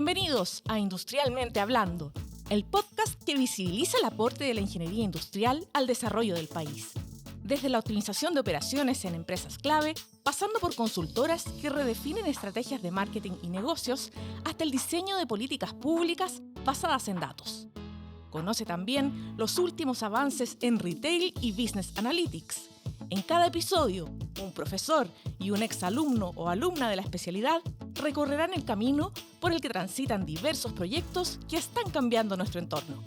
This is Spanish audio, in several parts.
Bienvenidos a Industrialmente Hablando, el podcast que visibiliza el aporte de la ingeniería industrial al desarrollo del país. Desde la optimización de operaciones en empresas clave, pasando por consultoras que redefinen estrategias de marketing y negocios, hasta el diseño de políticas públicas basadas en datos. Conoce también los últimos avances en Retail y Business Analytics. En cada episodio, un profesor y un exalumno o alumna de la especialidad recorrerán el camino por el que transitan diversos proyectos que están cambiando nuestro entorno.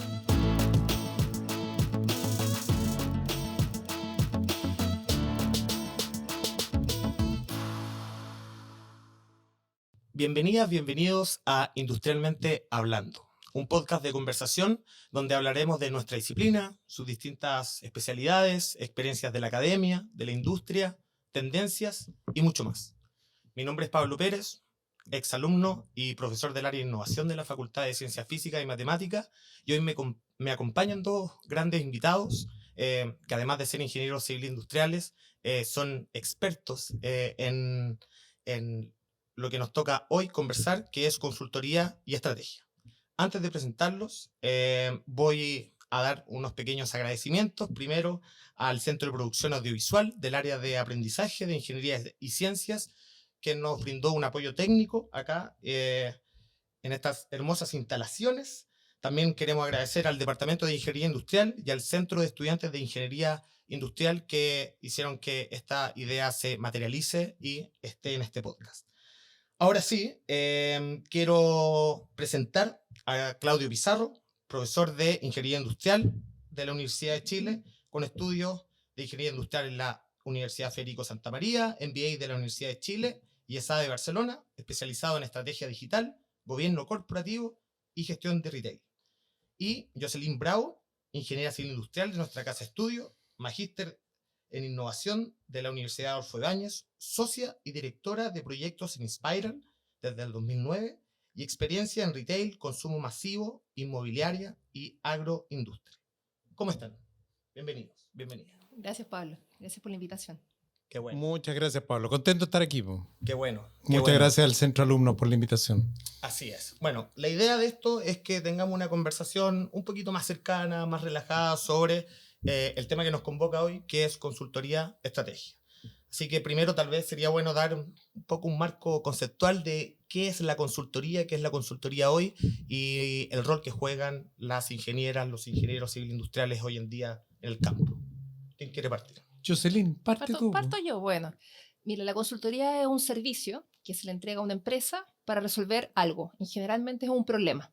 Bienvenidas, bienvenidos a Industrialmente Hablando, un podcast de conversación donde hablaremos de nuestra disciplina, sus distintas especialidades, experiencias de la academia, de la industria, tendencias y mucho más. Mi nombre es Pablo Pérez, exalumno y profesor del área de innovación de la Facultad de Ciencias Físicas y Matemáticas, y hoy me acompañan dos grandes invitados que además de ser ingenieros civiles industriales, son expertos en lo que nos toca hoy conversar, que es consultoría y estrategia. Antes de presentarlos, voy a dar unos pequeños agradecimientos. Primero, al Centro de Producción Audiovisual del área de aprendizaje de Ingeniería y Ciencias, que nos brindó un apoyo técnico acá en estas hermosas instalaciones. También queremos agradecer al Departamento de Ingeniería Industrial y al Centro de Estudiantes de Ingeniería Industrial que hicieron que esta idea se materialice y esté en este podcast. Ahora sí, quiero presentar a Claudio Pizarro, profesor de Ingeniería Industrial de la Universidad de Chile, con estudios de Ingeniería Industrial en la Universidad Federico Santa María, MBA de la Universidad de Chile y ESADE de Barcelona, especializado en estrategia digital, gobierno corporativo y gestión de retail. Y Jocelyn Bravo, ingeniera civil industrial de nuestra casa de estudio, magíster en innovación de la Universidad Adolfo Ibáñez, socia y directora de proyectos en Inspiral desde el 2009 y experiencia en retail, consumo masivo, inmobiliaria y agroindustria. ¿Cómo están? Bienvenidos, bienvenidas. Gracias, Pablo. Gracias por la invitación. Qué bueno. Muchas gracias, Pablo. Contento de estar aquí. Qué bueno. Muchas gracias al Centro Alumno por la invitación. Así es. Bueno, la idea de esto es que tengamos una conversación un poquito más cercana, más relajada sobre el tema que nos convoca hoy, que es consultoría estrategia. Así que primero tal vez sería bueno dar un poco un marco conceptual de qué es la consultoría hoy y el rol que juegan las ingenieras, los ingenieros civil industriales hoy en día en el campo. ¿Quién quiere partir? Jocelyn, tú. Parto yo. Bueno, mira, la consultoría es un servicio que se le entrega a una empresa para resolver algo y generalmente es un problema.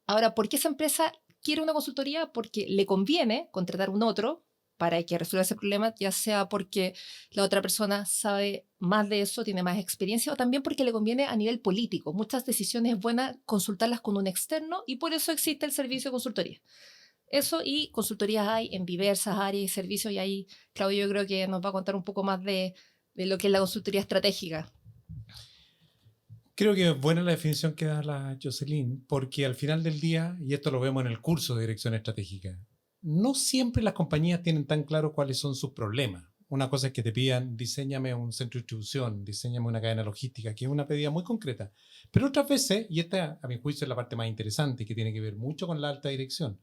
Ahora, ¿por qué esa empresa quiere una consultoría? Porque le conviene contratar un otro para que resuelva ese problema, ya sea porque la otra persona sabe más de eso, tiene más experiencia, o también porque le conviene a nivel político. Muchas decisiones es buena consultarlas con un externo y por eso existe el servicio de consultoría. Eso y consultorías hay en diversas áreas y servicios, y ahí Claudio yo creo que nos va a contar un poco más de lo que es la consultoría estratégica. Creo que es buena la definición que da la Jocelyn, porque al final del día, y esto lo vemos en el curso de dirección estratégica, no siempre las compañías tienen tan claro cuáles son sus problemas. Una cosa es que te pidan, diséñame un centro de distribución, diséñame una cadena logística, que es una pedida muy concreta. Pero otras veces, y esta a mi juicio es la parte más interesante, que tiene que ver mucho con la alta dirección,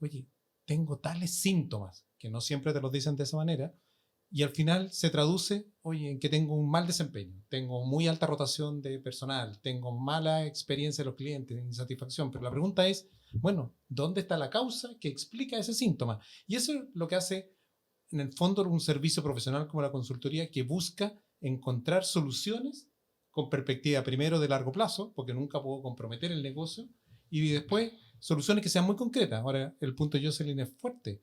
oye, tengo tales síntomas, que no siempre te los dicen de esa manera, y al final se traduce, oye, en que tengo un mal desempeño, tengo muy alta rotación de personal, tengo mala experiencia de los clientes, insatisfacción. Pero la pregunta es, bueno, ¿dónde está la causa que explica ese síntoma? Y eso es lo que hace, en el fondo, un servicio profesional como la consultoría, que busca encontrar soluciones con perspectiva primero de largo plazo, porque nunca puedo comprometer el negocio, y después soluciones que sean muy concretas. Ahora, el punto de Jocelyn es fuerte.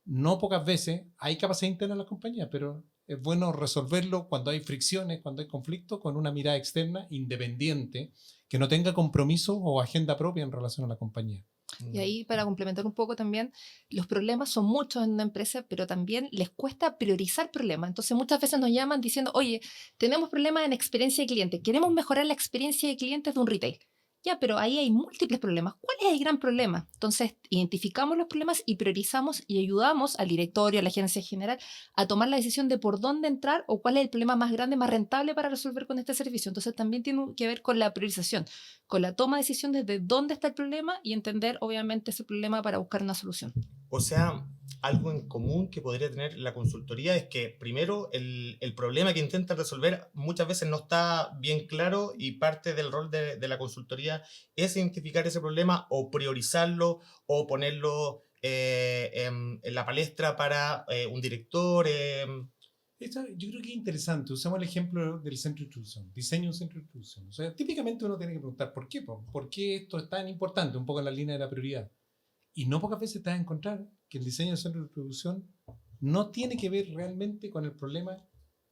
No pocas veces hay capacidad interna en la compañía, pero es bueno resolverlo cuando hay fricciones, cuando hay conflictos, con una mirada externa, independiente, que no tenga compromiso o agenda propia en relación a la compañía. Y ahí, para complementar un poco también, los problemas son muchos en una empresa, pero también les cuesta priorizar problemas. Entonces, muchas veces nos llaman diciendo, oye, tenemos problemas en experiencia de cliente, queremos mejorar la experiencia de clientes de un retail. Ya, pero ahí hay múltiples problemas. ¿Cuál es el gran problema? Entonces, identificamos los problemas y priorizamos y ayudamos al directorio, a la gerencia general, a tomar la decisión de por dónde entrar o cuál es el problema más grande, más rentable para resolver con este servicio. Entonces, también tiene que ver con la priorización, con la toma de decisión desde dónde está el problema y entender, obviamente, ese problema para buscar una solución. O sea, algo en común que podría tener la consultoría es que, primero, el problema que intenta resolver muchas veces no está bien claro y parte del rol de la consultoría es identificar ese problema o priorizarlo o ponerlo en la palestra para un director. Esto yo creo que es interesante. Usamos el ejemplo del centro de distribución, diseño de un centro de distribución. O sea, típicamente uno tiene que preguntar ¿por qué? ¿Por qué esto es tan importante? Un poco en la línea de la prioridad. Y no pocas veces te vas a encontrar que el diseño del centro de distribución no tiene que ver realmente con el problema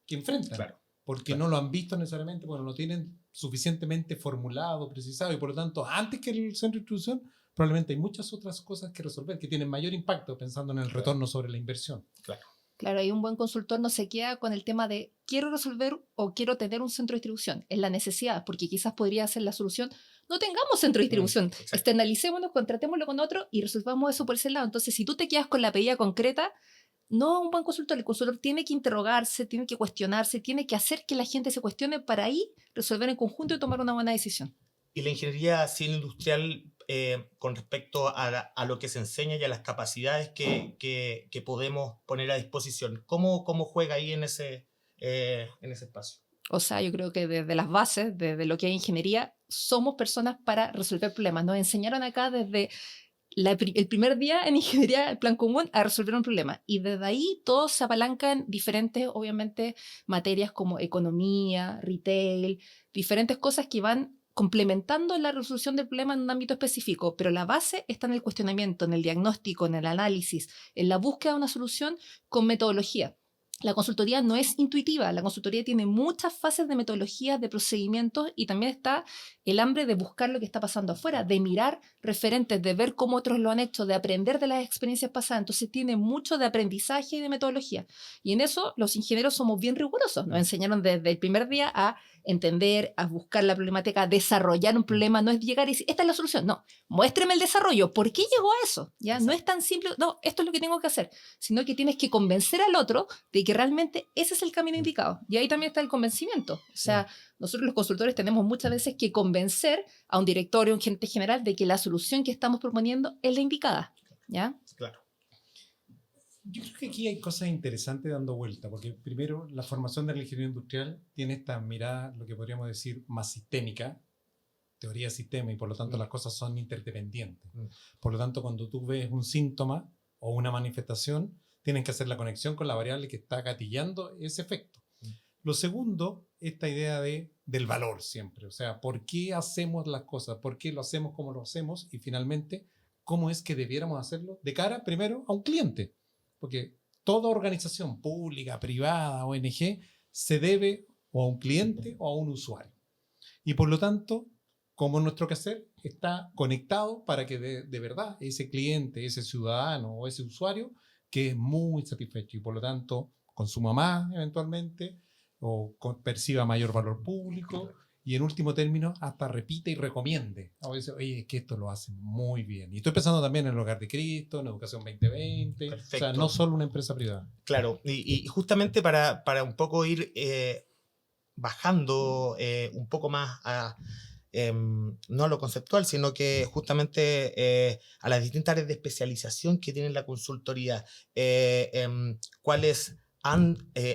que enfrentan. Claro, porque claro. no lo han visto necesariamente, porque no lo tienen suficientemente formulado, precisado, y por lo tanto, antes que el centro de distribución, probablemente hay muchas otras cosas que resolver que tienen mayor impacto pensando en el retorno sobre la inversión. Claro. Claro, hay un buen consultor no se queda con el tema de quiero resolver o quiero tener un centro de distribución. Es la necesidad, porque quizás podría ser la solución. No tengamos centro de distribución, Exacto. externalicémonos, contratémoslo con otro y resolvamos eso por ese lado. Entonces, si tú te quedas con la pedida concreta, no un buen consultor. El consultor tiene que interrogarse, tiene que cuestionarse, tiene que hacer que la gente se cuestione para ahí resolver en conjunto y tomar una buena decisión. Y la ingeniería civil industrial, con respecto a lo que se enseña y a las capacidades que podemos poner a disposición, ¿cómo juega ahí en ese espacio? O sea, yo creo que desde las bases, desde lo que es ingeniería, somos personas para resolver problemas. Nos enseñaron acá desde el primer día en ingeniería, el plan común, a resolver un problema. Y desde ahí todo se apalanca en diferentes, obviamente, materias como economía, retail, diferentes cosas que van complementando la resolución del problema en un ámbito específico. Pero la base está en el cuestionamiento, en el diagnóstico, en el análisis, en la búsqueda de una solución con metodología. La consultoría no es intuitiva, la consultoría tiene muchas fases de metodologías, de procedimientos y también está el hambre de buscar lo que está pasando afuera, de mirar referentes, de ver cómo otros lo han hecho, de aprender de las experiencias pasadas. Entonces tiene mucho de aprendizaje y de metodología. Y en eso los ingenieros somos bien rigurosos. Nos enseñaron desde el primer día a entender, a buscar la problemática, a desarrollar un problema. No es llegar y decir, esta es la solución. No, muéstreme el desarrollo. ¿Por qué llegó a eso? ¿Ya? No es tan simple, no, esto es lo que tengo que hacer, sino que tienes que convencer al otro de que realmente ese es el camino indicado. Y ahí también está el convencimiento. O sea, nosotros los consultores tenemos muchas veces que convencer a un directorio, a un gerente general, de que la solución que estamos proponiendo es la indicada. ¿Ya? Claro. Yo creo que aquí hay cosas interesantes dando vuelta, porque primero la formación de la ingeniería industrial tiene esta mirada, lo que podríamos decir, más sistémica, teoría de sistema, y por lo tanto las cosas son interdependientes. Por lo tanto, cuando tú ves un síntoma o una manifestación, tienen que hacer la conexión con la variable que está gatillando ese efecto. Lo segundo, esta idea del valor siempre, o sea, ¿por qué hacemos las cosas? ¿Por qué lo hacemos como lo hacemos? Y finalmente, ¿cómo es que debiéramos hacerlo? De cara, primero, a un cliente. Porque toda organización pública, privada, ONG, se debe o a un cliente o a un usuario. Y por lo tanto, como nuestro quehacer está conectado para que de verdad ese cliente, ese ciudadano o ese usuario quede muy satisfecho y por lo tanto consuma más eventualmente o perciba mayor valor público y en último término hasta repite y recomiende. A veces, oye, es que esto lo hacen muy bien. Y estoy pensando también en el Hogar de Cristo, en Educación 2020, Perfecto. o sea, no solo una empresa privada. Claro, y justamente para un poco ir bajando un poco más no a lo conceptual, sino que justamente a las distintas áreas de especialización que tiene la consultoría, ¿cuáles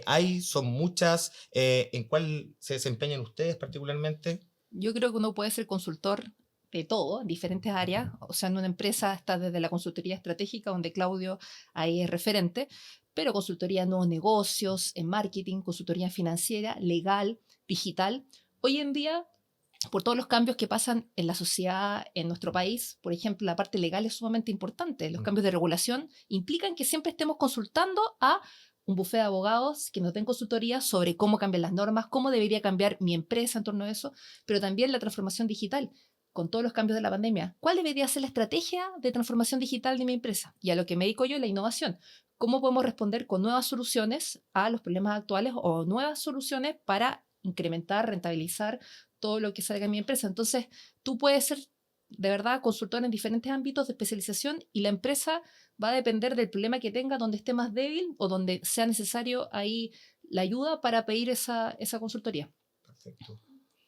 hay? ¿Son muchas? ¿En cuál se desempeñan ustedes particularmente? Yo creo que uno puede ser consultor de todo, en diferentes áreas. O sea, en una empresa está desde la consultoría estratégica, donde Claudio ahí es referente, pero consultoría en nuevos negocios, en marketing, consultoría financiera, legal, digital. Hoy en día, por todos los cambios que pasan en la sociedad, en nuestro país, por ejemplo, la parte legal es sumamente importante. Los cambios de regulación implican que siempre estemos consultando a un bufete de abogados que nos den consultoría sobre cómo cambian las normas, cómo debería cambiar mi empresa en torno a eso, pero también la transformación digital. Con todos los cambios de la pandemia, ¿cuál debería ser la estrategia de transformación digital de mi empresa? Y a lo que me dedico yo, la innovación. ¿Cómo podemos responder con nuevas soluciones a los problemas actuales o nuevas soluciones para incrementar, rentabilizar todo lo que salga en mi empresa. Entonces, tú puedes ser de verdad consultor en diferentes ámbitos de especialización y la empresa va a depender del problema que tenga, donde esté más débil o donde sea necesario ahí la ayuda para pedir esa consultoría. Perfecto.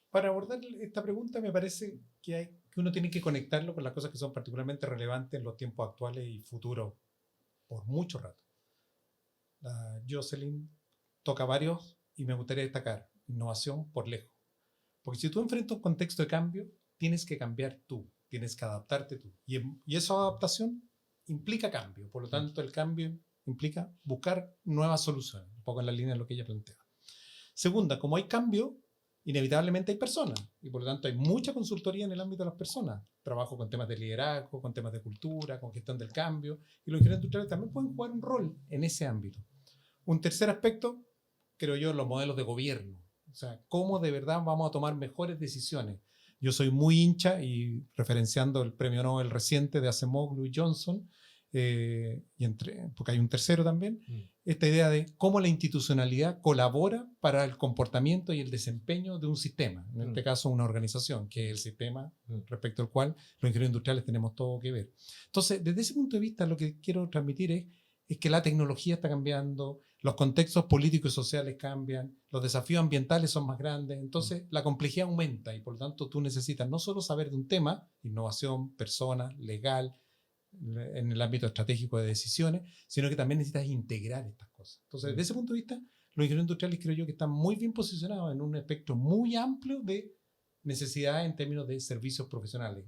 Para abordar esta pregunta me parece que uno tiene que conectarlo con las cosas que son particularmente relevantes en los tiempos actuales y futuros por mucho rato. La Jocelyn toca varios y me gustaría destacar innovación por lejos. Porque si tú enfrentas un contexto de cambio, tienes que cambiar tú, tienes que adaptarte tú. Y esa adaptación implica cambio. Por lo tanto, el cambio implica buscar nuevas soluciones, un poco en la línea de lo que ella planteaba. Segunda, como hay cambio, inevitablemente hay personas. Y por lo tanto, hay mucha consultoría en el ámbito de las personas. Trabajo con temas de liderazgo, con temas de cultura, con gestión del cambio. Y los ingenieros industriales también pueden jugar un rol en ese ámbito. Un tercer aspecto, creo yo, los modelos de gobierno. O sea, cómo de verdad vamos a tomar mejores decisiones. Yo soy muy hincha, y referenciando el premio Nobel reciente de Acemoglu y Johnson, porque hay un tercero también, esta idea de cómo la institucionalidad colabora para el comportamiento y el desempeño de un sistema, en este caso una organización, que es el sistema respecto al cual los ingenieros industriales tenemos todo que ver. Entonces, desde ese punto de vista, lo que quiero transmitir es que la tecnología está cambiando, los contextos políticos y sociales cambian, los desafíos ambientales son más grandes, entonces la complejidad aumenta y por lo tanto tú necesitas no solo saber de un tema, innovación, persona, legal, en el ámbito estratégico de decisiones, sino que también necesitas integrar estas cosas. Entonces, desde ese punto de vista, los ingenieros industriales creo yo que están muy bien posicionados en un espectro muy amplio de necesidades en términos de servicios profesionales,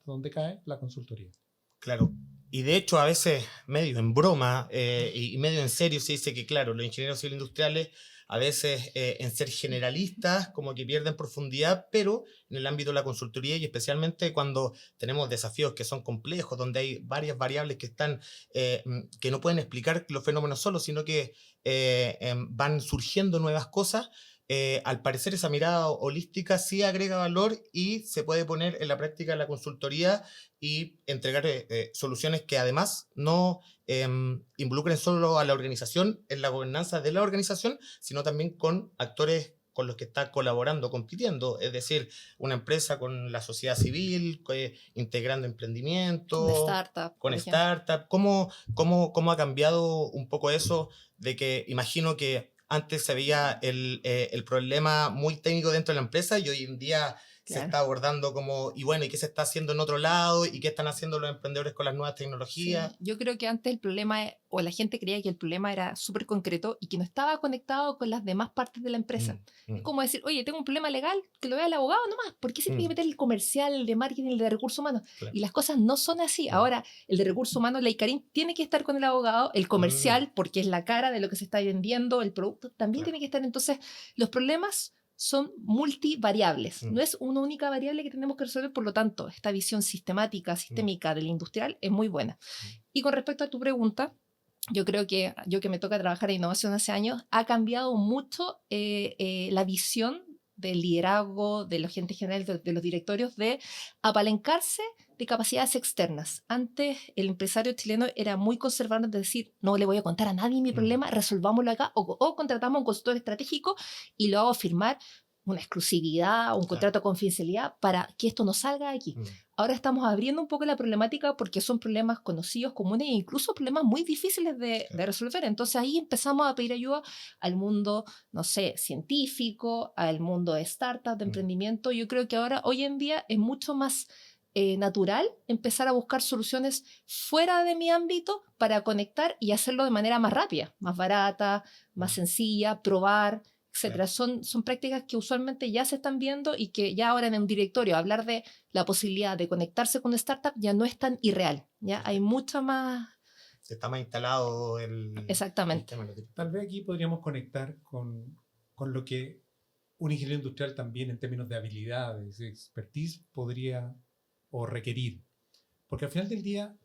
donde cae la consultoría. Claro. Y de hecho, a veces, medio en broma y medio en serio, se dice que, claro, los ingenieros civiles industriales, a veces en ser generalistas, como que pierden profundidad, pero en el ámbito de la consultoría y especialmente cuando tenemos desafíos que son complejos, donde hay varias variables que están, que no pueden explicar los fenómenos solos, sino que van surgiendo nuevas cosas. Al parecer esa mirada holística sí agrega valor y se puede poner en la práctica la consultoría y entregar soluciones que además no involucren solo a la organización en la gobernanza de la organización, sino también con actores con los que está colaborando, compitiendo, es decir, una empresa con la sociedad civil, integrando emprendimiento, con startup. ¿Cómo ha cambiado un poco eso de que imagino que antes se veía el problema muy técnico dentro de la empresa y hoy en día se está abordando como, y bueno, ¿y qué se está haciendo en otro lado? ¿Y qué están haciendo los emprendedores con las nuevas tecnologías? Sí, yo creo que antes el problema, o la gente creía que el problema era súper concreto y que no estaba conectado con las demás partes de la empresa. Es como decir, oye, tengo un problema legal, que lo vea el abogado nomás. ¿Por qué se tiene que meter el comercial, el de marketing, el de recursos humanos? Claro. Y las cosas no son así. Ahora, el de recursos humanos, la ICARIN, tiene que estar con el abogado, el comercial, porque es la cara de lo que se está vendiendo, el producto también tiene que estar. Entonces, los problemas son multivariables. No es una única variable que tenemos que resolver, por lo tanto, esta visión sistemática, sistémica del industrial es muy buena. Y con respecto a tu pregunta, yo creo que yo que me toca trabajar en innovación hace años, ha cambiado mucho la visión del liderazgo, de la gente general, de los directorios, de apalancarse de capacidades externas. Antes el empresario chileno era muy conservador de decir, no le voy a contar a nadie mi problema, resolvámoslo acá, o contratamos a un consultor estratégico y lo hago firmar una exclusividad, un contrato de confidencialidad para que esto no salga de aquí. Ahora estamos abriendo un poco la problemática porque son problemas conocidos, comunes e incluso problemas muy difíciles de resolver. Entonces ahí empezamos a pedir ayuda al mundo, no sé, científico, al mundo de startups, de emprendimiento. Yo creo que ahora, hoy en día, es mucho más natural empezar a buscar soluciones fuera de mi ámbito para conectar y hacerlo de manera más rápida, más barata, más sencilla, probar, etcétera. Son prácticas que usualmente ya se están viendo y que ya ahora en un directorio hablar de la posibilidad de conectarse con una startup ya no es tan irreal. Ya hay mucha más... Está más instalado Exactamente. el tema. Tal vez aquí podríamos conectar con lo que un ingeniero industrial también en términos de habilidades, de expertise podría o requerir. Porque al final del día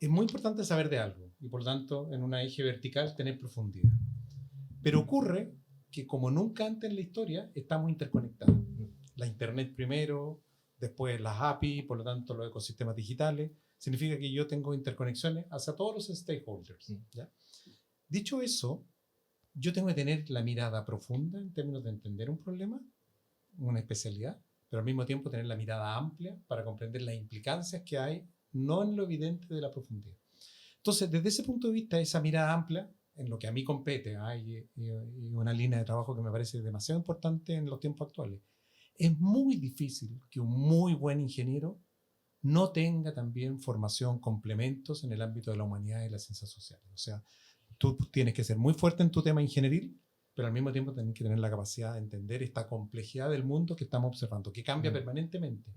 es muy importante saber de algo y por lo tanto en una eje vertical tener profundidad. Pero ocurre que como nunca antes en la historia estamos interconectados. La internet primero, después las API, por lo tanto los ecosistemas digitales. Significa que yo tengo interconexiones hacia todos los stakeholders. ¿Ya? Dicho eso, yo tengo que tener la mirada profunda en términos de entender un problema, una especialidad, pero al mismo tiempo tener la mirada amplia para comprender las implicancias que hay, no en lo evidente de la profundidad. Entonces, desde ese punto de vista, esa mirada amplia, en lo que a mí compete, y una línea de trabajo que me parece demasiado importante en los tiempos actuales, es muy difícil que un muy buen ingeniero no tenga también formación, complementos en el ámbito de la humanidad y las ciencias sociales. O sea, tú tienes que ser muy fuerte en tu tema ingenieril, pero al mismo tiempo tienes que tener la capacidad de entender esta complejidad del mundo que estamos observando, que cambia permanentemente.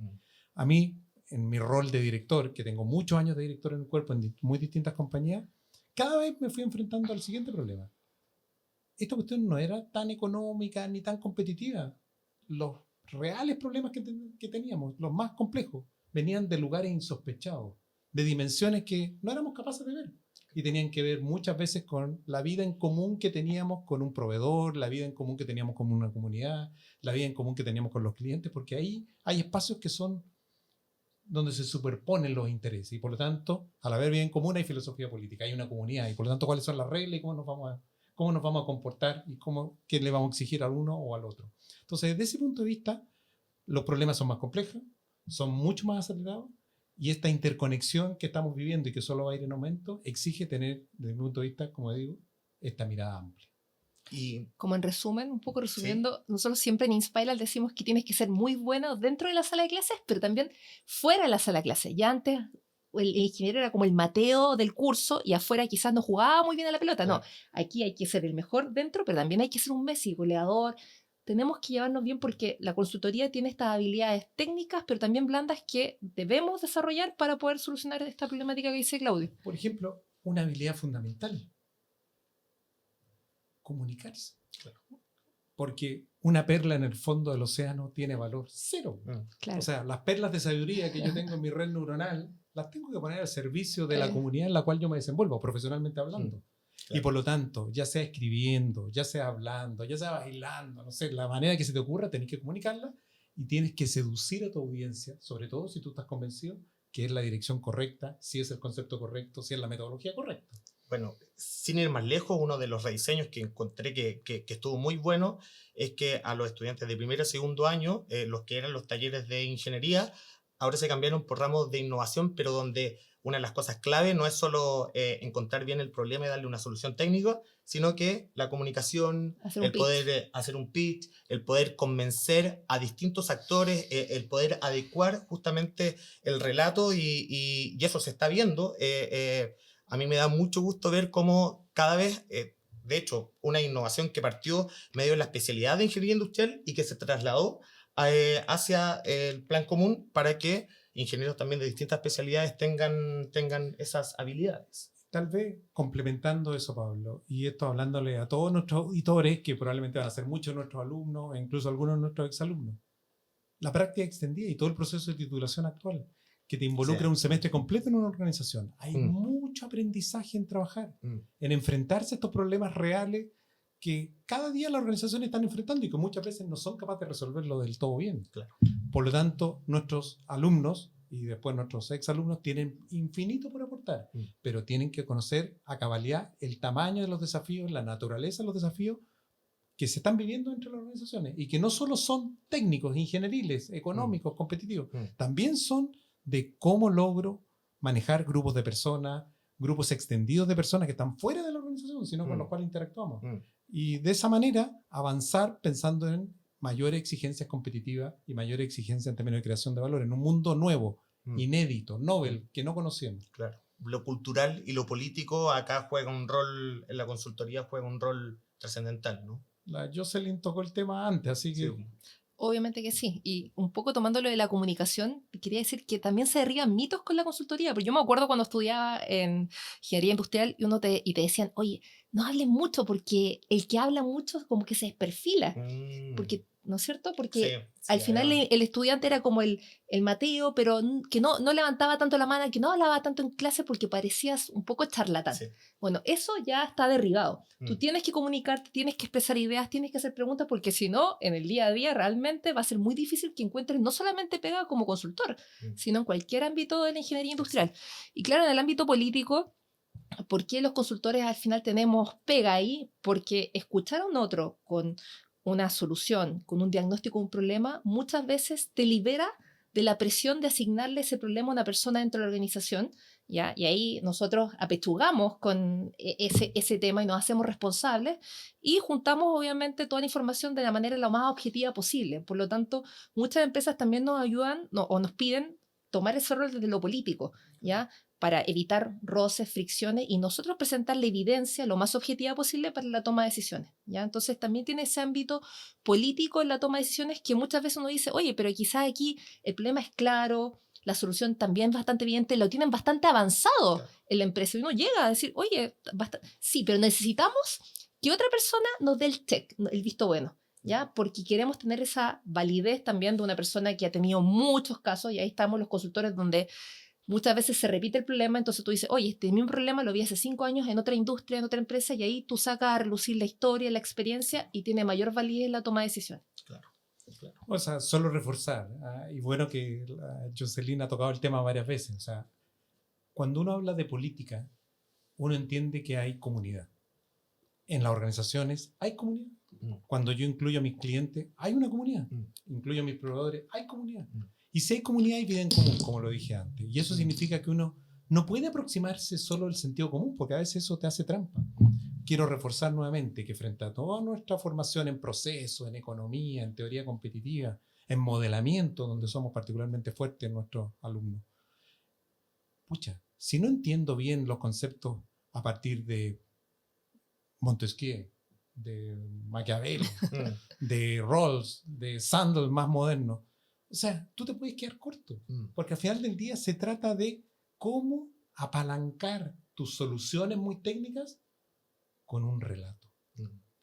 A mí, en mi rol de director, que tengo muchos años de director en el cuerpo en muy distintas compañías, cada vez me fui enfrentando al siguiente problema. Esta cuestión no era tan económica ni tan competitiva. Los reales problemas que teníamos, los más complejos, venían de lugares insospechados, de dimensiones que no éramos capaces de ver. Y tenían que ver muchas veces con la vida en común que teníamos con un proveedor, la vida en común que teníamos con una comunidad, la vida en común que teníamos con los clientes, porque ahí hay espacios que son donde se superponen los intereses. Y por lo tanto, al haber vida en común hay filosofía política, hay una comunidad. Y por lo tanto, ¿cuáles son las reglas y cómo nos vamos a comportar y qué le vamos a exigir al uno o al otro? Entonces, desde ese punto de vista, los problemas son más complejos, son mucho más acelerados, y esta interconexión que estamos viviendo y que solo va a ir en aumento exige tener, desde mi punto de vista, como digo, esta mirada amplia. Y Como en resumen, un poco resumiendo, nosotros siempre en Inspiral decimos que tienes que ser muy bueno dentro de la sala de clases, pero también fuera de la sala de clases. Ya antes el ingeniero era como el Mateo del curso y afuera quizás no jugaba muy bien a la pelota. No, aquí hay que ser el mejor dentro, pero también hay que ser un Messi, goleador. Tenemos que llevarnos bien porque la consultoría tiene estas habilidades técnicas, pero también blandas que debemos desarrollar para poder solucionar esta problemática que dice Claudio. Por ejemplo, una habilidad fundamental: comunicarse. Claro. Porque una perla en el fondo del océano tiene valor cero. Claro. O sea, las perlas de sabiduría que yo tengo en mi red neuronal las tengo que poner al servicio de la comunidad en la cual yo me desenvuelvo, profesionalmente hablando. Claro. Y por lo tanto, ya sea escribiendo, ya sea hablando, ya sea bailando, no sé, la manera que se te ocurra, tenés que comunicarla y tienes que seducir a tu audiencia, sobre todo si tú estás convencido que es la dirección correcta, si es el concepto correcto, si es la metodología correcta. Bueno, sin ir más lejos, uno de los rediseños que encontré que estuvo muy bueno es que a los estudiantes de primer y segundo año, los que eran los talleres de ingeniería, ahora se cambiaron por ramos de innovación, pero donde una de las cosas clave no es solo encontrar bien el problema y darle una solución técnica, sino que la comunicación, el poder hacer un pitch, el poder convencer a distintos actores, el poder adecuar justamente el relato y eso se está viendo. A mí me da mucho gusto ver cómo cada vez, de hecho, una innovación que partió medio de la especialidad de ingeniería industrial y que se trasladó hacia el plan común para que ingenieros también de distintas especialidades tengan esas habilidades. Tal vez complementando eso, Pablo, y esto hablándole a todos nuestros auditores, que probablemente van a ser muchos de nuestros alumnos e incluso algunos de nuestros exalumnos, la práctica extendida y todo el proceso de titulación actual, que te involucra un semestre completo en una organización. Hay mucho aprendizaje en trabajar, en enfrentarse a estos problemas reales que cada día las organizaciones están enfrentando y que muchas veces no son capaces de resolverlo del todo bien. Claro. Por lo tanto, nuestros alumnos y después nuestros exalumnos tienen infinito por aportar, pero tienen que conocer a cabalidad el tamaño de los desafíos, la naturaleza de los desafíos que se están viviendo entre las organizaciones y que no solo son técnicos, ingenieriles, económicos, competitivos, también son de cómo logro manejar grupos de personas, grupos extendidos de personas que están fuera de la organización, sino con los cuales interactuamos. Y de esa manera avanzar pensando en mayores exigencias competitivas y mayores exigencias en términos de creación de valor en un mundo nuevo, inédito, novel, que no conocíamos. Claro. Lo cultural y lo político acá juega un rol, en la consultoría juega un rol trascendental, ¿no? La Jocelyn tocó el tema antes, así que... Sí. Obviamente que sí. Y un poco tomándolo de la comunicación, quería decir que también se derriban mitos con la consultoría. Porque yo me acuerdo cuando estudiaba en ingeniería industrial y te decían, oye, no hables mucho porque el que habla mucho como que se desperfila. Porque, ¿no es cierto? Porque al final el estudiante era como el Mateo, pero que no levantaba tanto la mano, que no hablaba tanto en clase porque parecías un poco charlatán. Sí. Bueno, eso ya está derribado. Tú tienes que comunicarte, tienes que expresar ideas, tienes que hacer preguntas, porque si no, en el día a día realmente va a ser muy difícil que encuentres no solamente pega como consultor, sino en cualquier ámbito de la ingeniería industrial. Y claro, en el ámbito político, ¿por qué los consultores al final tenemos pega ahí? Porque escuchar a un otro con una solución, con un diagnóstico de un problema, muchas veces te libera de la presión de asignarle ese problema a una persona dentro de la organización, ¿ya? Y ahí nosotros apechugamos con ese tema y nos hacemos responsables y juntamos obviamente toda la información de la manera lo más objetiva posible. Por lo tanto, muchas empresas también nos ayudan o nos piden tomar ese rol desde lo político, ¿ya? Para evitar roces, fricciones y nosotros presentar la evidencia lo más objetiva posible para la toma de decisiones, ¿ya? Entonces también tiene ese ámbito político en la toma de decisiones que muchas veces uno dice, oye, pero quizás aquí el problema es claro, la solución también es bastante evidente, lo tienen bastante avanzado en la empresa y uno llega a decir, oye, sí, pero necesitamos que otra persona nos dé el check, el visto bueno, ¿ya? Porque queremos tener esa validez también de una persona que ha tenido muchos casos y ahí estamos los consultores donde muchas veces se repite el problema, entonces tú dices, oye, este mismo problema lo vi hace 5 años en otra industria, en otra empresa, y ahí tú sacas a relucir la historia, la experiencia, y tiene mayor validez en la toma de decisiones. Claro. O sea, solo reforzar. Y bueno que Jocelyn ha tocado el tema varias veces. O sea, cuando uno habla de política, uno entiende que hay comunidad. En las organizaciones hay comunidad. Cuando yo incluyo a mis clientes, hay una comunidad. Incluyo a mis proveedores, hay comunidad. Y si hay comunidad, hay vida en común, como lo dije antes. Y eso significa que uno no puede aproximarse solo al sentido común, porque a veces eso te hace trampa. Quiero reforzar nuevamente que frente a toda nuestra formación en proceso, en economía, en teoría competitiva, en modelamiento, donde somos particularmente fuertes nuestros alumnos, pucha, si no entiendo bien los conceptos a partir de Montesquieu, de Maquiavelo, de Rawls, de Sandel más moderno, o sea, tú te puedes quedar corto, porque al final del día se trata de cómo apalancar tus soluciones muy técnicas con un relato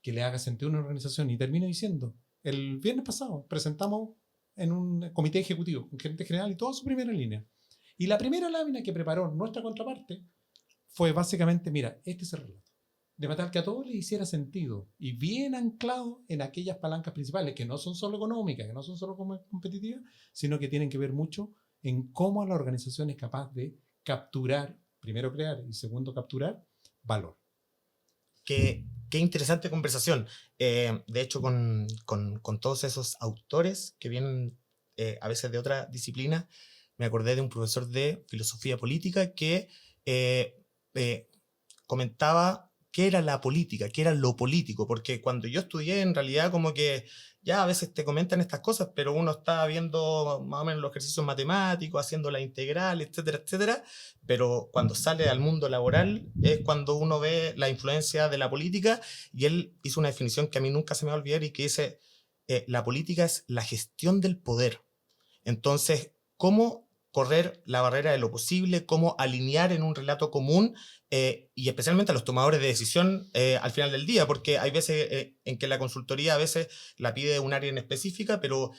que le haga sentido a una organización. Y termino diciendo, el viernes pasado presentamos en un comité ejecutivo, un gerente general y toda su primera línea. Y la primera lámina que preparó nuestra contraparte fue básicamente, mira, este es el relato. De manera que a todos les hiciera sentido y bien anclado en aquellas palancas principales que no son solo económicas, que no son solo competitivas, sino que tienen que ver mucho en cómo la organización es capaz de capturar, primero crear y segundo capturar, valor. Qué interesante conversación. De hecho, con todos esos autores que vienen a veces de otra disciplina, me acordé de un profesor de filosofía política que comentaba qué era la política, qué era lo político, porque cuando yo estudié, en realidad como que ya a veces te comentan estas cosas, pero uno está viendo más o menos los ejercicios matemáticos, haciendo la integral, etcétera, etcétera, pero cuando sale al mundo laboral es cuando uno ve la influencia de la política, y él hizo una definición que a mí nunca se me va a olvidar y que dice, la política es la gestión del poder. Entonces, ¿cómo correr la barrera de lo posible? ¿Cómo alinear en un relato común? Y especialmente a los tomadores de decisión al final del día, porque hay veces en que la consultoría a veces la pide un área en específica, pero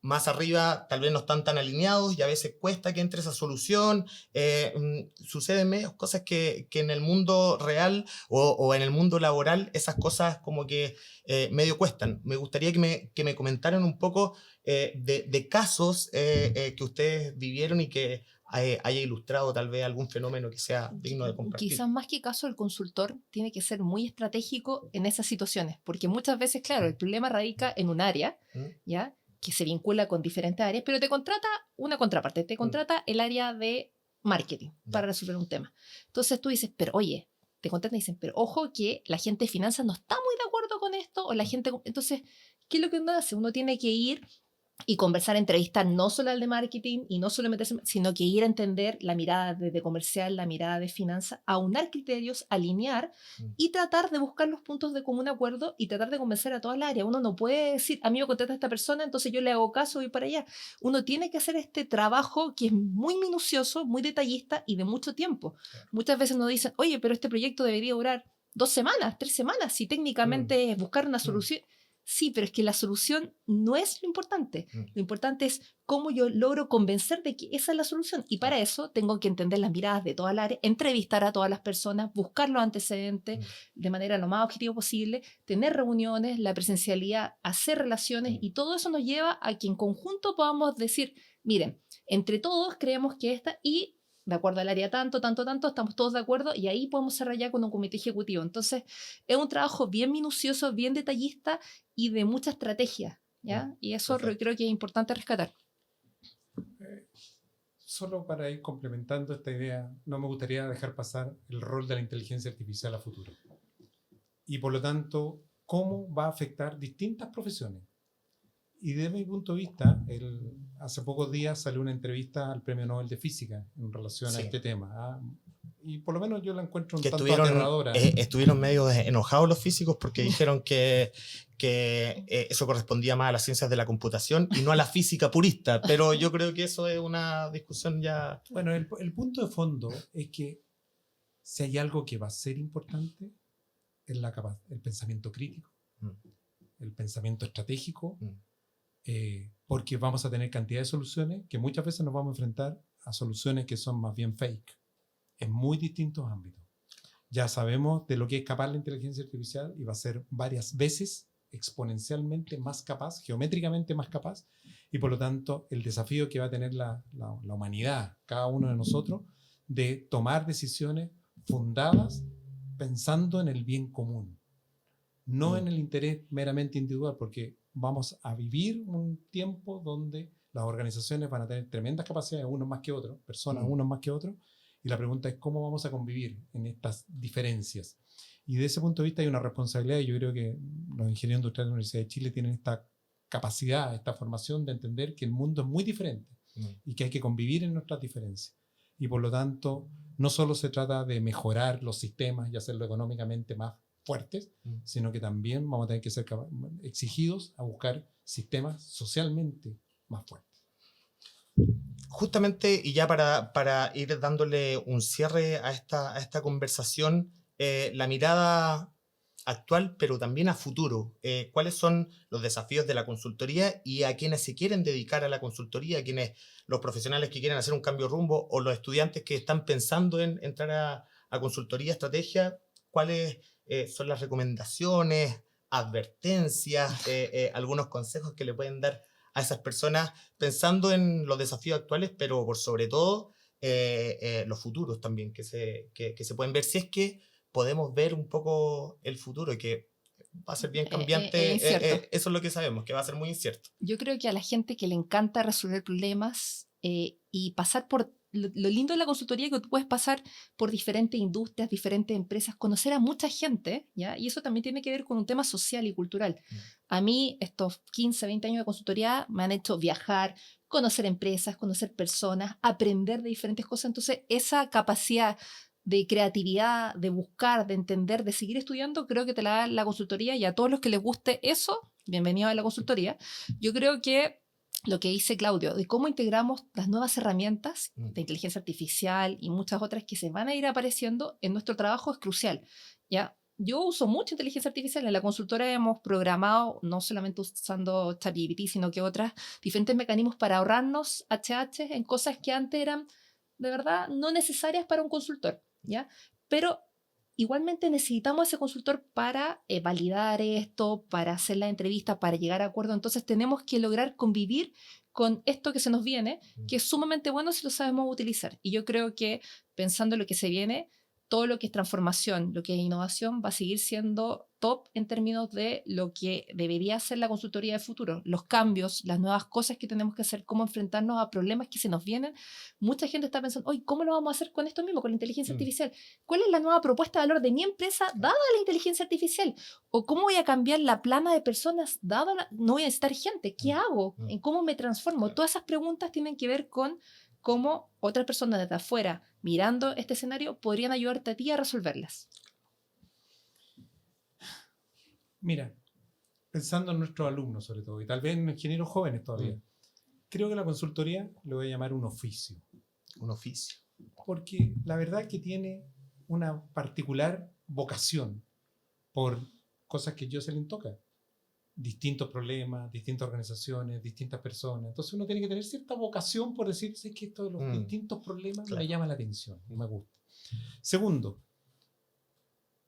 más arriba tal vez no están tan alineados y a veces cuesta que entre esa solución. Suceden medios cosas que en el mundo real o en el mundo laboral esas cosas como que medio cuestan. Me gustaría que me comentaran un poco de casos que ustedes vivieron y que haya ilustrado tal vez algún fenómeno que sea digno de compartir. Quizás más que caso, el consultor tiene que ser muy estratégico en esas situaciones, porque muchas veces, claro, el problema radica en un área, ¿ya?, que se vincula con diferentes áreas, pero te contrata una contraparte, te contrata el área de marketing para resolver un tema. Entonces tú dices, pero oye, te contratan y dicen, pero ojo que la gente de finanzas no está muy de acuerdo con esto, o la gente... Entonces, ¿qué es lo que uno hace? Uno tiene que ir y conversar, entrevistar no solo al de marketing y no solo meterse, sino que ir a entender la mirada de comercial, la mirada de finanzas, aunar criterios, alinear y tratar de buscar los puntos de común acuerdo y tratar de convencer a toda el área. Uno no puede decir, a mí me contrata esta persona, entonces yo le hago caso y voy para allá. Uno tiene que hacer este trabajo que es muy minucioso, muy detallista y de mucho tiempo. Claro. Muchas veces nos dicen, oye, pero este proyecto debería durar 2 semanas, 3 semanas, si técnicamente es buscar una solución. Sí, pero es que la solución no es lo importante. Lo importante es cómo yo logro convencer de que esa es la solución. Y para eso tengo que entender las miradas de toda el área, entrevistar a todas las personas, buscar los antecedentes de manera lo más objetiva posible, tener reuniones, la presencialidad, hacer relaciones, y todo eso nos lleva a que en conjunto podamos decir, miren, entre todos creemos que esta, y de acuerdo al área tanto, estamos todos de acuerdo y ahí podemos cerrar ya con un comité ejecutivo. Entonces, es un trabajo bien minucioso, bien detallista y de mucha estrategia, ¿ya? Y eso creo que es importante rescatar. Solo para ir complementando esta idea, no me gustaría dejar pasar el rol de la inteligencia artificial a futuro. Y por lo tanto, cómo va a afectar distintas profesiones. Y desde mi punto de vista, hace pocos días salió una entrevista al Premio Nobel de Física en relación a este tema. Y por lo menos yo la encuentro un tanto aterradora. Estuvieron medio enojados los físicos porque dijeron que eso correspondía más a las ciencias de la computación y no a la física purista. Pero yo creo que eso es una discusión ya... Bueno, el punto de fondo es que si hay algo que va a ser importante, es el pensamiento crítico, el pensamiento estratégico, porque vamos a tener cantidad de soluciones que muchas veces nos vamos a enfrentar a soluciones que son más bien fake en muy distintos ámbitos. Ya sabemos de lo que es capaz la inteligencia artificial y va a ser varias veces exponencialmente más capaz, geométricamente más capaz, y por lo tanto el desafío que va a tener la humanidad, cada uno de nosotros, de tomar decisiones fundadas pensando en el bien común, no en el interés meramente individual, porque vamos a vivir un tiempo donde las organizaciones van a tener tremendas capacidades, unos más que otros, personas unos más que otros, y la pregunta es cómo vamos a convivir en estas diferencias. Y de ese punto de vista hay una responsabilidad, y yo creo que los ingenieros industriales de la Universidad de Chile tienen esta capacidad, esta formación de entender que el mundo es muy diferente y que hay que convivir en nuestras diferencias. Y por lo tanto, no solo se trata de mejorar los sistemas y hacerlo económicamente más fuertes, sino que también vamos a tener que ser exigidos a buscar sistemas socialmente más fuertes. Justamente, y ya para ir dándole un cierre a esta conversación, la mirada actual, pero también a futuro. ¿Cuáles son los desafíos de la consultoría y a quienes se quieren dedicar a la consultoría, a quienes, los profesionales que quieren hacer un cambio de rumbo o los estudiantes que están pensando en entrar a consultoría, estrategia? ¿Cuáles son las recomendaciones, advertencias, algunos consejos que le pueden dar a esas personas pensando en los desafíos actuales, pero por sobre todo los futuros también que se pueden ver, si es que podemos ver un poco el futuro, que va a ser bien cambiante? Eso es lo que sabemos, que va a ser muy incierto. Yo creo que a la gente que le encanta resolver problemas y pasar por... Lo lindo de la consultoría es que tú puedes pasar por diferentes industrias, diferentes empresas, conocer a mucha gente, ¿ya? Y eso también tiene que ver con un tema social y cultural. A mí, estos 15, 20 años de consultoría me han hecho viajar, conocer empresas, conocer personas, aprender de diferentes cosas. Entonces, esa capacidad de creatividad, de buscar, de entender, de seguir estudiando, creo que te la da la consultoría, y a todos los que les guste eso, bienvenido a la consultoría. Yo creo que lo que dice Claudio, de cómo integramos las nuevas herramientas de inteligencia artificial y muchas otras que se van a ir apareciendo en nuestro trabajo es crucial, ¿ya? Yo uso mucha inteligencia artificial. En la consultora hemos programado, no solamente usando ChatGPT, sino que otras diferentes mecanismos para ahorrarnos HH en cosas que antes eran de verdad no necesarias para un consultor, ¿ya? Pero igualmente necesitamos ese consultor para validar esto, para hacer la entrevista, para llegar a acuerdo. Entonces tenemos que lograr convivir con esto que se nos viene, que es sumamente bueno si lo sabemos utilizar. Y yo creo que pensando en lo que se viene, todo lo que es transformación, lo que es innovación, va a seguir siendo top en términos de lo que debería ser la consultoría del futuro. Los cambios, las nuevas cosas que tenemos que hacer, cómo enfrentarnos a problemas que se nos vienen. Mucha gente está pensando, oye, ¿cómo lo vamos a hacer con esto mismo, con la inteligencia artificial? ¿Cuál es la nueva propuesta de valor de mi empresa dada la inteligencia artificial? ¿O cómo voy a cambiar la plana de personas dada no voy a necesitar gente? ¿Qué hago? ¿En cómo me transformo? Todas esas preguntas tienen que ver con cómo otras personas desde afuera, mirando este escenario, podrían ayudarte a ti a resolverlas. Mira, pensando en nuestros alumnos sobre todo, y tal vez en ingenieros jóvenes todavía, creo que la consultoría lo voy a llamar un oficio. Un oficio. Porque la verdad es que tiene una particular vocación por cosas que yo se les toca. Distintos problemas, distintas organizaciones, distintas personas. Entonces uno tiene que tener cierta vocación por decir, sé que esto de los distintos problemas me llama la atención, me gusta. Segundo,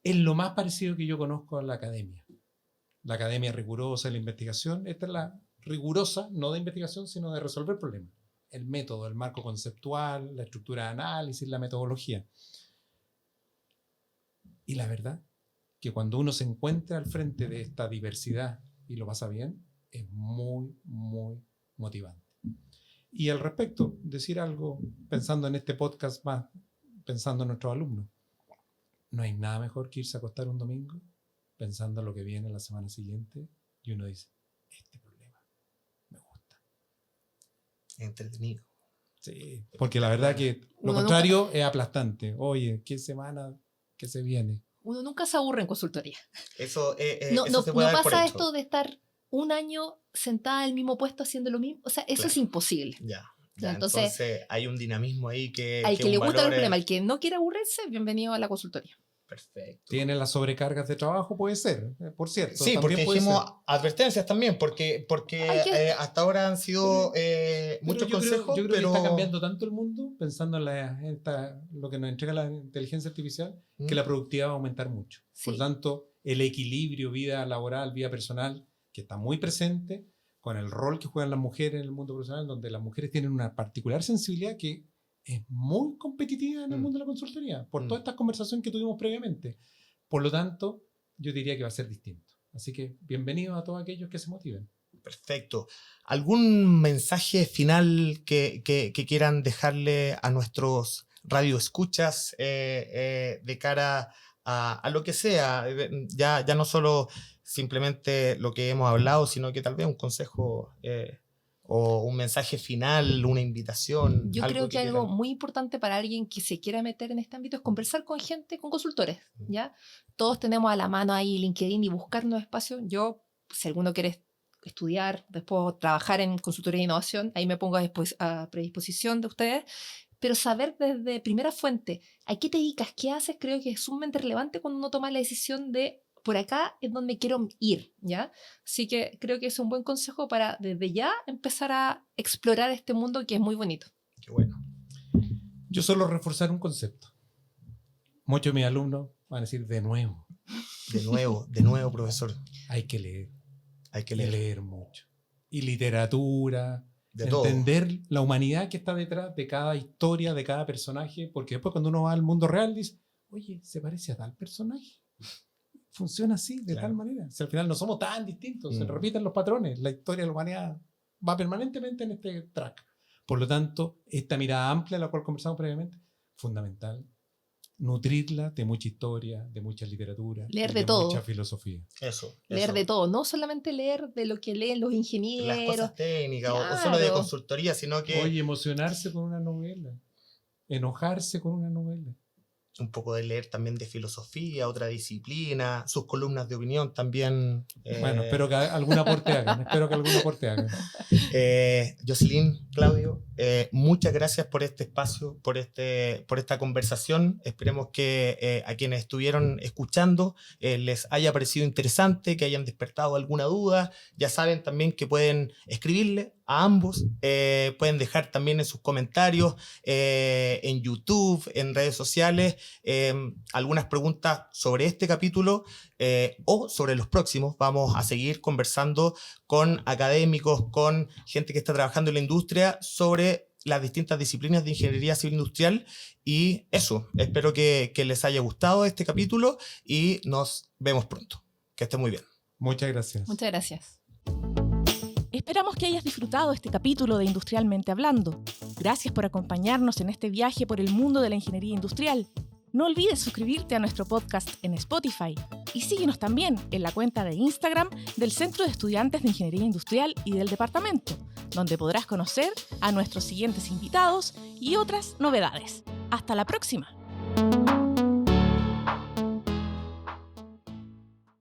es lo más parecido que yo conozco a la academia. La academia rigurosa, la investigación. Esta es la rigurosa, no de investigación, sino de resolver problemas. el método, el marco conceptual, la estructura de análisis, la metodología. Y la verdad, que cuando uno se encuentra al frente de esta diversidad y lo pasa bien, es muy, muy motivante. Y al respecto, decir algo pensando en este podcast más, pensando en nuestros alumnos. No hay nada mejor que irse a acostar un domingo pensando en lo que viene la semana siguiente y uno dice, este problema me gusta. Entretenido. Sí, porque la verdad que lo contrario es aplastante. Oye, ¿qué semana que se viene? Uno nunca se aburre en consultoría. Eso No se puede dar por pasa hecho. esto de estar un año sentada en el mismo puesto haciendo lo mismo. O sea, eso es imposible. Ya, Entonces hay un dinamismo ahí que... al que le gusta el valor problema, al que no quiere aburrirse, bienvenido a la consultoría. Perfecto. ¿Tiene las sobrecargas de trabajo? Puede ser, por cierto. Sí, porque puede dijimos ser. advertencias también, porque hasta ahora han sido muchos consejos, yo creo pero... que está cambiando tanto el mundo, pensando en lo que nos entrega la inteligencia artificial, que la productividad va a aumentar mucho. Sí. Por lo tanto, el equilibrio, vida laboral, vida personal, que está muy presente, con el rol que juegan las mujeres en el mundo profesional, donde las mujeres tienen una particular sensibilidad que es muy competitiva en el mundo de la consultoría, por todas estas conversaciones que tuvimos previamente. Por lo tanto, yo diría que va a ser distinto. Así que bienvenidos a todos aquellos que se motiven. Perfecto. ¿Algún mensaje final que quieran dejarle a nuestros radioescuchas de cara a lo que sea? Ya no solo simplemente lo que hemos hablado, sino que tal vez un consejo o un mensaje final, una invitación. Yo creo que algo muy importante para alguien que se quiera meter en este ámbito es conversar con gente, con consultores, ¿ya? Todos tenemos a la mano ahí LinkedIn y buscar nuevos espacios. Yo, si alguno quiere estudiar, después trabajar en consultoría de innovación, ahí me pongo a predisposición de ustedes. Pero saber desde primera fuente a qué te dedicas, qué haces, creo que es sumamente relevante cuando uno toma la decisión de por acá es donde quiero ir, ¿ya? Así que creo que es un buen consejo para desde ya empezar a explorar este mundo que es muy bonito. Qué bueno. Yo solo reforzar un concepto. Muchos de mis alumnos van a decir de nuevo, profesor. hay que leer. Hay que leer mucho. Y literatura, de entender todo. La humanidad que está detrás de cada historia, de cada personaje, porque después cuando uno va al mundo real dice, oye, se parece a tal personaje. Funciona así, de tal manera. Si al final no somos tan distintos, se repiten los patrones. La historia de la humanidad va permanentemente en este track. Por lo tanto, esta mirada amplia, la cual conversamos previamente, fundamental. Nutrirla de mucha historia, de mucha literatura, leer de todo. Mucha filosofía. Eso. Leer de todo, no solamente leer de lo que leen los ingenieros. Las cosas técnicas claro. o solo de consultoría, sino que... Oye, emocionarse con una novela, enojarse con una novela. Un poco de leer también de filosofía, otra disciplina, sus columnas de opinión también. Bueno, espero que algún aporte hagan. Jocelyn, Claudio, muchas gracias por este espacio, por esta conversación. Esperemos que a quienes estuvieron escuchando les haya parecido interesante, que hayan despertado alguna duda. Ya saben también que pueden escribirle a ambos, pueden dejar también en sus comentarios en YouTube, en redes sociales, algunas preguntas sobre este capítulo o sobre los próximos. Vamos a seguir conversando con académicos, con gente que está trabajando en la industria sobre las distintas disciplinas de ingeniería civil industrial. Y eso, espero que les haya gustado este capítulo y nos vemos pronto. Que estén muy bien. Muchas gracias. Muchas gracias. Esperamos que hayas disfrutado este capítulo de Industrialmente Hablando. Gracias por acompañarnos en este viaje por el mundo de la ingeniería industrial. No olvides suscribirte a nuestro podcast en Spotify y síguenos también en la cuenta de Instagram del Centro de Estudiantes de Ingeniería Industrial y del Departamento, donde podrás conocer a nuestros siguientes invitados y otras novedades. ¡Hasta la próxima!